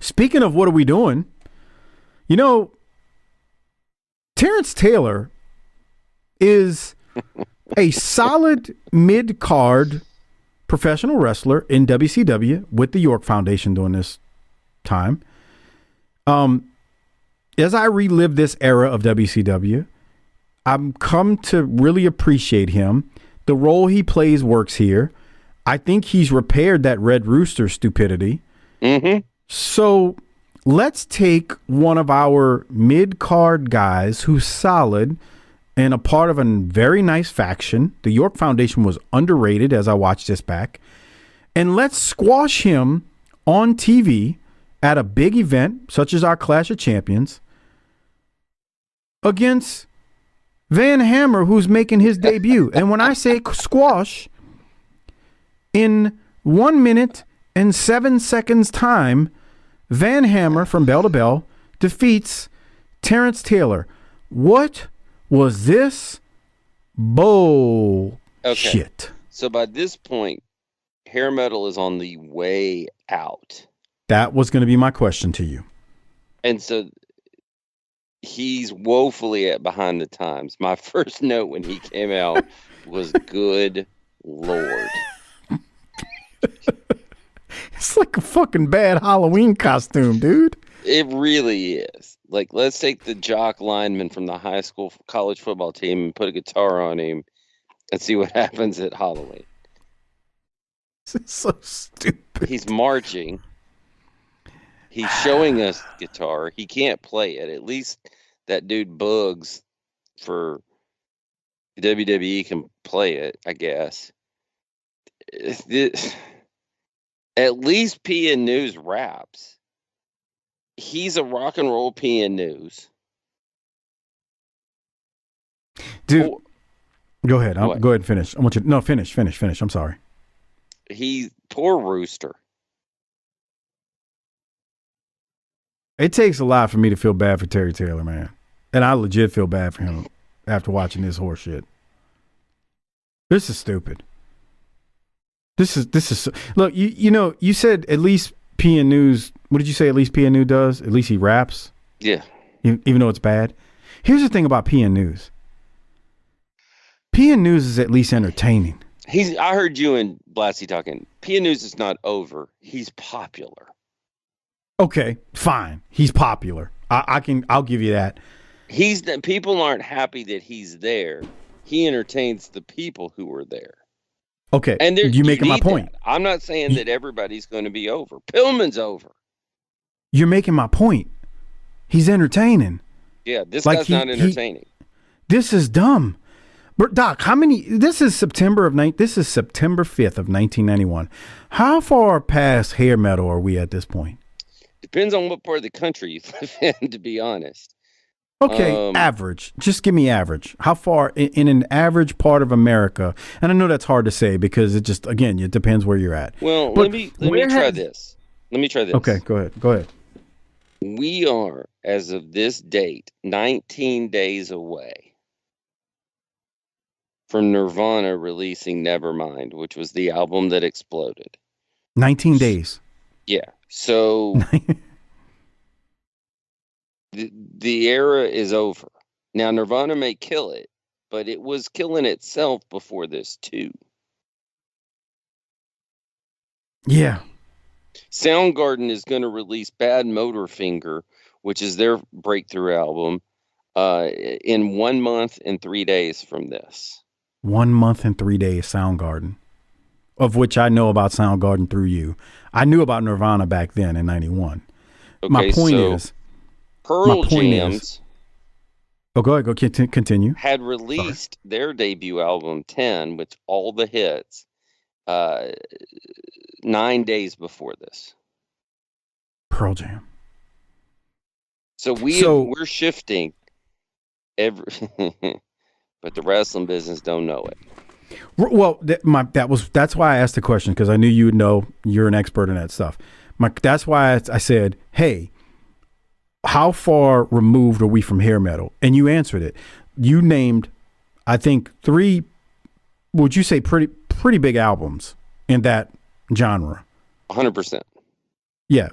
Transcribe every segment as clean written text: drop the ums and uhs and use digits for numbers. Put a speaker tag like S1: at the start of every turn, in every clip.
S1: Speaking of what are we doing, Terrence Taylor is a solid mid-card professional wrestler in WCW with the York Foundation during this time. As I relive this era of WCW, I've come to really appreciate him. The role he plays works here. I think he's repaired that Red Rooster stupidity.
S2: Mm-hmm.
S1: So let's take one of our mid-card guys who's solid and a part of a very nice faction. The York Foundation was underrated as I watched this back. And let's squash him on TV at a big event, such as our Clash of Champions, against Van Hammer, who's making his debut. And when I say squash, in 1 minute and 7 seconds time, Van Hammer from Bell to Bell defeats Terrence Taylor. What was this bullshit?
S2: Okay. So by this point, hair metal is on the way out.
S1: That was going to be my question to you.
S2: And so he's woefully behind the times. My first note when he came out was, good Lord.
S1: It's like a fucking bad Halloween costume, dude.
S2: It really is. Like, let's take the jock lineman from the high school college football team and put a guitar on him and see what happens at Halloween.
S1: It's so stupid.
S2: He's marching. He's showing us guitar. He can't play it. At least that dude Bugs for WWE can play it, I guess. At least PN News raps. He's a rock and roll PN News.
S1: Dude, go ahead. Go ahead and finish. I want you to finish. I'm sorry.
S2: Poor Rooster.
S1: It takes a lot for me to feel bad for Terry Taylor, man. And I legit feel bad for him after watching this horse shit. This is stupid. This is look, you said at least PN News, what did you say at least PN News does? At least he raps?
S2: Yeah.
S1: Even though it's bad. Here's the thing about PN News. PN News is at least entertaining.
S2: I heard you and Blassie talking. PN News is not over. He's popular.
S1: Okay, fine. He's popular. I'll give you that.
S2: People aren't happy that he's there. He entertains the people who are there.
S1: Okay,
S2: and
S1: you making my point.
S2: That. I'm not saying that everybody's going to be over. Pillman's over.
S1: You're making my point. He's entertaining.
S2: Yeah, this guy's not entertaining.
S1: This is dumb. But Doc, this is September 5th of 1991. How far past hair metal are we at this point?
S2: Depends on what part of the country you live in, to be honest.
S1: Okay, average. Just give me average. How far in an average part of America? And I know that's hard to say because it just, again, it depends where you're at.
S2: Well, let me try this.
S1: Okay, go ahead.
S2: We are, as of this date, 19 days away from Nirvana releasing Nevermind, which was the album that exploded.
S1: 19 days.
S2: Yeah. So the era is over. Now, Nirvana may kill it, but it was killing itself before this, too.
S1: Yeah.
S2: Soundgarden is going to release Bad Motorfinger, which is their breakthrough album, in 1 month and 3 days from this.
S1: 1 month and 3 days, Soundgarden. Of which I know about Soundgarden through you. I knew about Nirvana back then in 91.
S2: Okay,
S1: my point is...
S2: Pearl Jams...
S1: Oh, go ahead. Continue.
S2: Had released their debut album, 10, with all the hits, 9 days before this.
S1: Pearl Jam.
S2: So we're shifting every... but the wrestling business don't know it.
S1: Well, that's why I asked the question, because I knew you would know. You're an expert in that stuff. That's why I said, hey, how far removed are we from hair metal? And you answered it. You named, I think, 3, would you say pretty big albums in that genre?
S2: 100%.
S1: Yeah.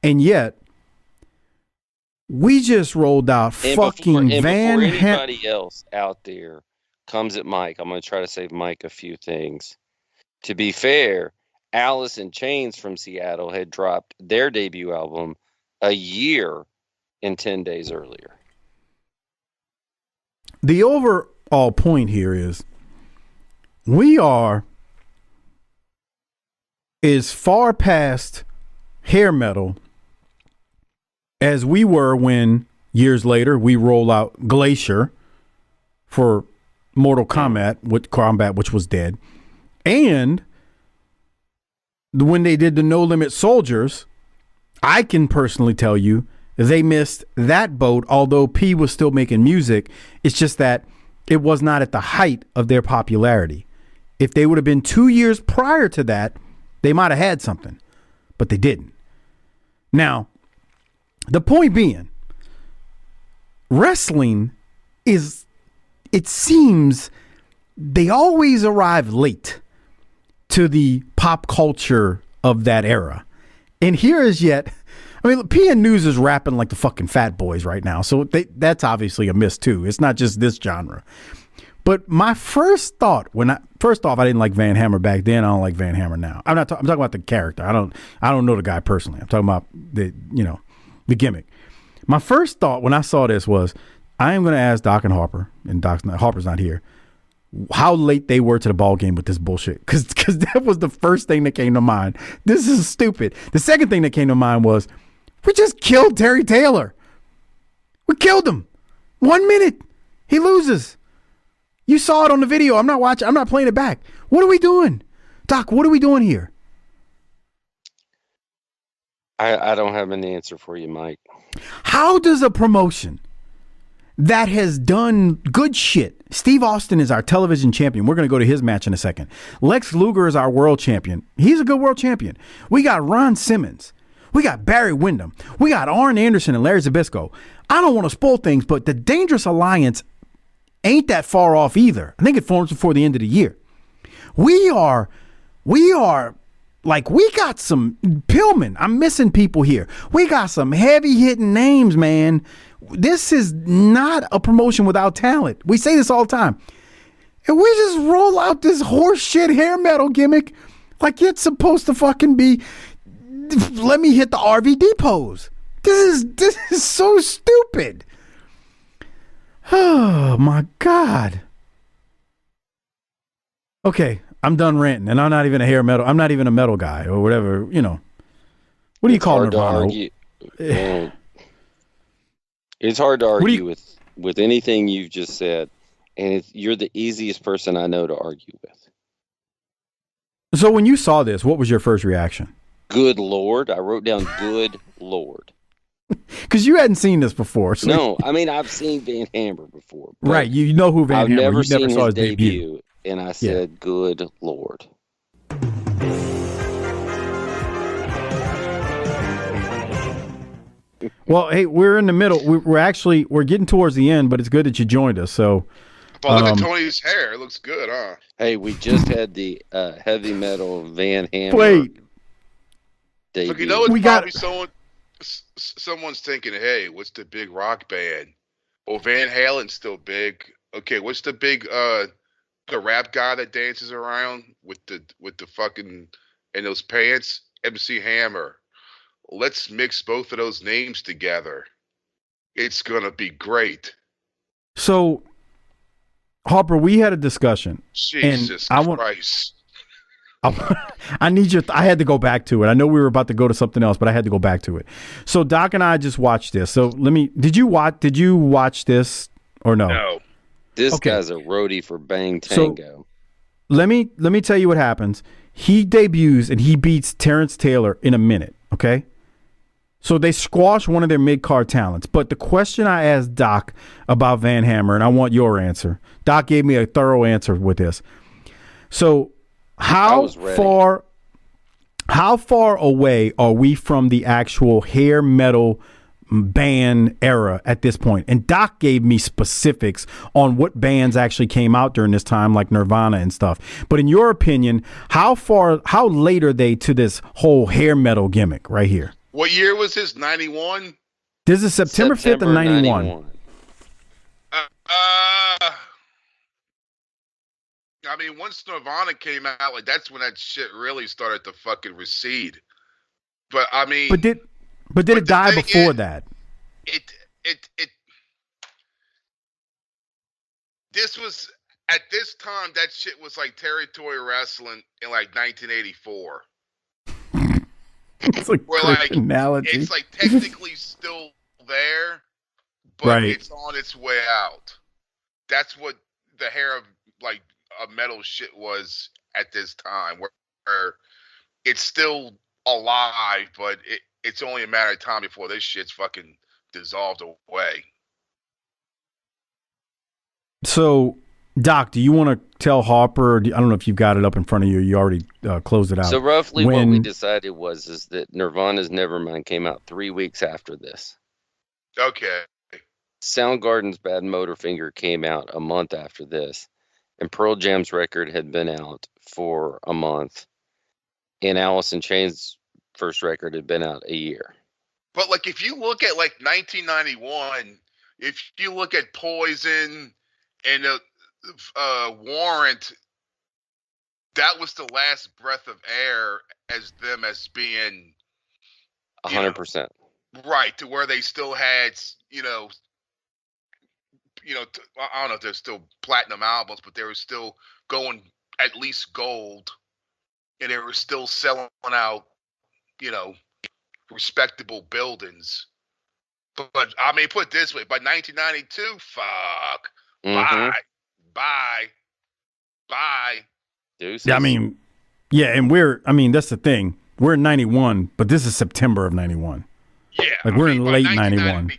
S1: And yet, we just rolled out fucking Van
S2: Hammer. Before anybody else out there comes at Mike, I'm going to try to save Mike a few things. To be fair, Alice in Chains from Seattle had dropped their debut album a year and 10 days earlier.
S1: The overall point here is we are as far past hair metal as we were when years later we roll out Glacier for Mortal Kombat, which was dead. And when they did the No Limit Soldiers, I can personally tell you they missed that boat, although P was still making music. It's just that it was not at the height of their popularity. If they would have been 2 years prior to that, they might have had something, but they didn't. Now, the point being, wrestling is, it seems they always arrive late to the pop culture of that era. And here is yet, I mean, PN News is rapping like the fucking Fat Boys right now. So that's obviously a miss too. It's not just this genre. But my first thought first off, I didn't like Van Hammer back then. I don't like Van Hammer now. I'm talking about the character. I don't know the guy personally. I'm talking about the gimmick. My first thought when I saw this was, I am going to ask Doc and Harper's not here, how late they were to the ball game with this bullshit. Because that was the first thing that came to mind. This is stupid. The second thing that came to mind was, we just killed Terry Taylor. We killed him. 1 minute. He loses. You saw it on the video. I'm not playing it back. What are we doing? Doc, what are we doing here?
S2: I don't have an answer for you, Mike.
S1: How does a promotion that has done good shit. Steve Austin is our television champion. We're going to go to his match in a second. Lex Luger is our world champion. He's a good world champion. We got Ron Simmons. We got Barry Windham. We got Arn Anderson and Larry Zbyszko. I don't want to spoil things, but the Dangerous Alliance ain't that far off either. I think it forms before the end of the year. We are like, we got some Pillman. I'm missing people here. We got some heavy hitting names, man. This is not a promotion without talent. We say this all the time. And we just roll out this horse shit hair metal gimmick like it's supposed to fucking be, let me hit the RVD pose. This is so stupid. Oh my God. Okay, I'm done ranting, and I'm not even a hair metal. I'm not even a metal guy or whatever, What do you call Nirvana?
S2: It's hard to argue with anything you've just said, and you're the easiest person I know to argue with.
S1: So when you saw this, what was your first reaction?
S2: Good Lord. I wrote down good Lord.
S1: Because you hadn't seen this before. So
S2: no, I mean, I've seen Van Hammer before.
S1: Right, you know who Van Hammer is.
S2: I've never seen
S1: saw
S2: his debut, and I said, good Lord.
S1: Well, hey, we're in the middle. We're getting towards the end, but it's good that you joined us. So,
S3: well, look at Tony's hair; it looks good, huh?
S2: Hey, we just had the heavy metal Van Hammer.
S1: Wait,
S2: debut.
S3: Look, it's probably someone's thinking, "Hey, what's the big rock band? Oh, Van Halen's still big. Okay, what's the big the rap guy that dances around with the fucking and those pants? MC Hammer." Let's mix both of those names together. It's going to be great.
S1: So, Harper, we had a discussion.
S3: Jesus Christ.
S1: I need I had to go back to it. I know we were about to go to something else, but I had to go back to it. So, Doc and I just watched this. So, did you watch this or no?
S3: No.
S2: This guy's a roadie for Bang Tango.
S1: So, let me tell you what happens. He debuts and he beats Terrence Taylor in a minute, okay? So they squash one of their mid-card talents. But the question I asked Doc about Van Hammer, and I want your answer. Doc gave me a thorough answer with this. So how far away are we from the actual hair metal band era at this point? And Doc gave me specifics on what bands actually came out during this time, like Nirvana and stuff. But in your opinion, how late are they to this whole hair metal gimmick right here?
S3: What year was this? 91?
S1: This is September 5th of 91.
S3: I mean, once Nirvana came out, like that's when that shit really started to fucking recede. But I mean,
S1: But did it die before that?
S3: It. This was at this time that shit was like territory wrestling in like 1984.
S1: It's like analogy.
S3: It's like technically still there, but
S1: right.
S3: It's on its way out. That's what the hair of like a metal shit was at this time, where it's still alive, but it's only a matter of time before this shit's fucking dissolved away.
S1: So, Doc, do you want to tell Harper? I don't know if you've got it up in front of you. You already closed it out.
S2: So roughly what we decided is that Nirvana's Nevermind came out 3 weeks after this.
S3: Okay.
S2: Soundgarden's Bad Motorfinger came out a month after this. And Pearl Jam's record had been out for a month. And Alice in Chains' first record had been out a year.
S3: But like if you look at like 1991, if you look at Poison and Warrant, that was the last breath of air as them as being
S2: 100%.
S3: Right, to where they still had, I don't know if there's still platinum albums, but they were still going at least gold, and they were still selling out, respectable buildings. But I mean, put it this way, by 1992, fuck, bye.
S2: Deuces.
S1: Yeah, I mean, and that's the thing. We're in 91, but this is September of 91.
S3: Yeah.
S1: Like we're in late 91.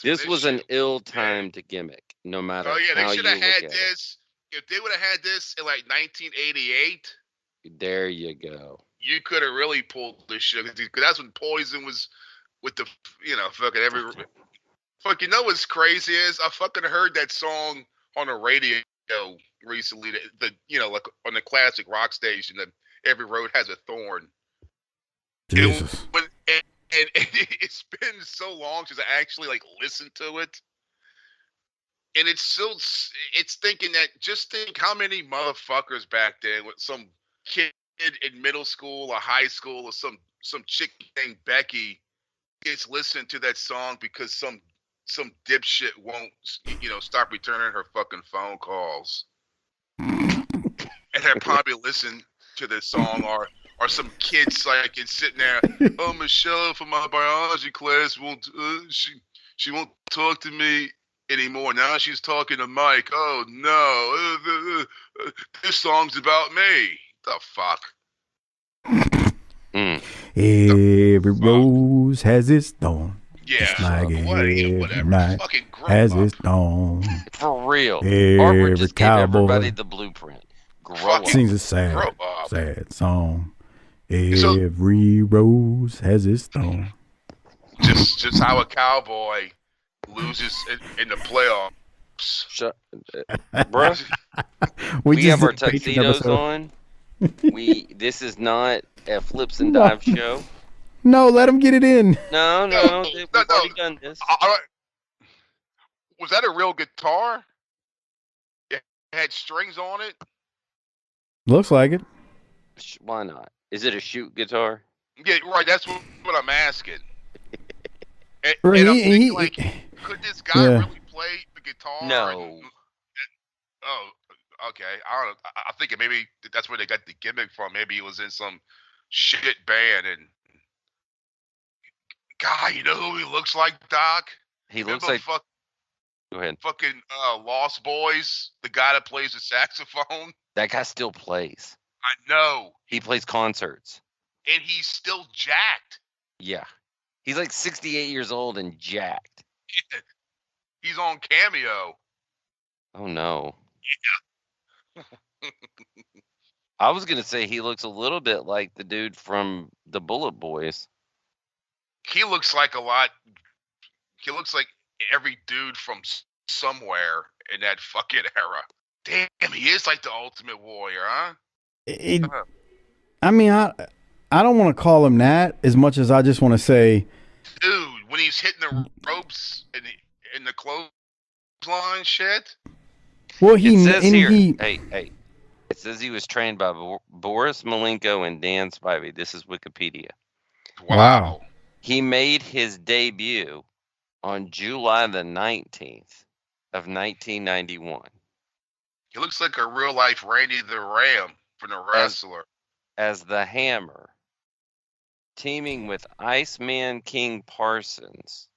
S2: This was an ill-timed gimmick, no matter how you look at it.
S3: They should have had this. If they would have had this in like 1988.
S2: There you go.
S3: You could have really pulled this shit. Because that's when Poison was with the, fucking every. Fuck, what's crazy is I fucking heard that song on the radio recently. Like on the classic rock station, that Every Road Has a Thorn.
S1: Jesus.
S3: And it's been so long since I actually like listened to it. And it's thinking that, just think how many motherfuckers back then with some kid in middle school or high school or some chick named Becky is listening to that song because some dipshit won't, stop returning her fucking phone calls. And they're probably listening to this song or some kids like it's sitting there. Oh, Michelle from my biology class won't. She won't talk to me anymore. Now she's talking to Mike. Oh no, this song's about me. The fuck.
S1: Every rose has its thorn.
S3: Yeah,
S1: like
S3: whatever.
S1: Night
S3: Fucking grow
S1: has
S3: up.
S1: its thorn.
S2: For real.
S1: Every
S2: Harper just gave
S1: cowboy
S2: everybody the blueprint. Grow up.
S1: sings a sad song. Every rose has its thorn.
S3: Just how a cowboy loses in the playoffs.
S2: Bro, we have our tuxedos
S1: episode.
S2: on. This is not a flips and dive show.
S1: No, let him get it in.
S2: No, we've already done this.
S3: Was that a real guitar? It had strings on it?
S1: Looks like it.
S2: Why not? Is it a shoot guitar?
S3: Yeah, right. That's what I'm asking. And
S1: Or
S3: I'm thinking, like, could this guy really play the guitar?
S2: No.
S3: Okay. I don't know. I think maybe that's where they got the gimmick from. Maybe he was in some shit band. And God, you know who he looks like, Doc?
S2: He looks like. Go ahead.
S3: Fucking Lost Boys, the guy that plays the saxophone.
S2: That guy still plays.
S3: I know.
S2: He plays concerts.
S3: And he's still jacked.
S2: Yeah. He's like 68 years old and jacked.
S3: He's on Cameo.
S2: Oh, no.
S3: Yeah.
S2: I was going to say he looks a little bit like the dude from the Bullet Boys.
S3: He looks like every dude from somewhere in that fucking era. Damn, he is like the Ultimate Warrior, huh?
S1: I don't want to call him that as much as I just want to say,
S3: dude, when he's hitting the ropes in the clothesline shit.
S1: well,
S2: It says here, hey, it says he was trained by Boris Malenko and Dan Spivey. This is Wikipedia.
S1: Wow.
S2: He made his debut on July the 19th of 1991.
S3: He looks like a real life Randy the Ram from The Wrestler.
S2: As the Hammer, teaming with Iceman King Parsons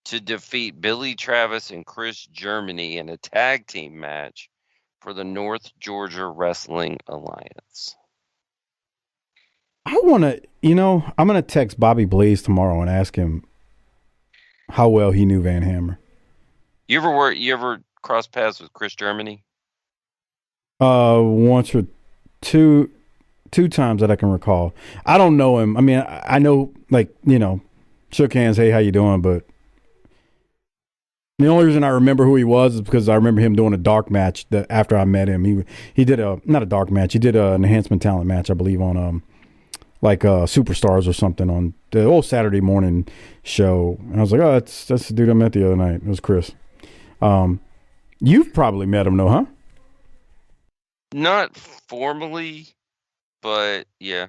S2: to defeat Billy Travis and Chris Germany in a tag team match for the North Georgia Wrestling Alliance.
S1: I want to, I'm going to text Bobby Blaze tomorrow and ask him how well he knew Van Hammer.
S2: You ever cross paths with Chris Germany?
S1: Once or two times that I can recall. I don't know him. I mean, I know, shook hands, hey, how you doing? But the only reason I remember who he was is because I remember him doing a dark match after I met him. He did not a dark match. He did an enhancement talent match, I believe, on Superstars or something on the old Saturday morning show. And I was like, oh, that's the dude I met the other night. It was Chris. You've probably met him, though, huh?
S2: Not formally, but yeah.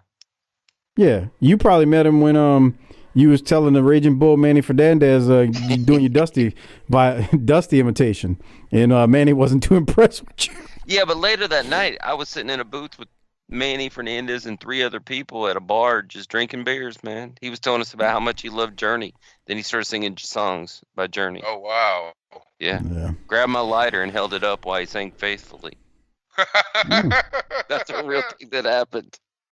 S1: Yeah, you probably met him when you was telling the Raging Bull Manny Fernandez doing your Dusty imitation, and Manny wasn't too impressed with you.
S2: Yeah, but later that night, I was sitting in a booth with Manny Fernandez and 3 other people at a bar just drinking beers, man. He was telling us about how much he loved Journey. Then he started singing songs by Journey.
S3: Oh, wow.
S2: Yeah. Grabbed my lighter and held it up while he sang Faithfully. That's a real thing that happened.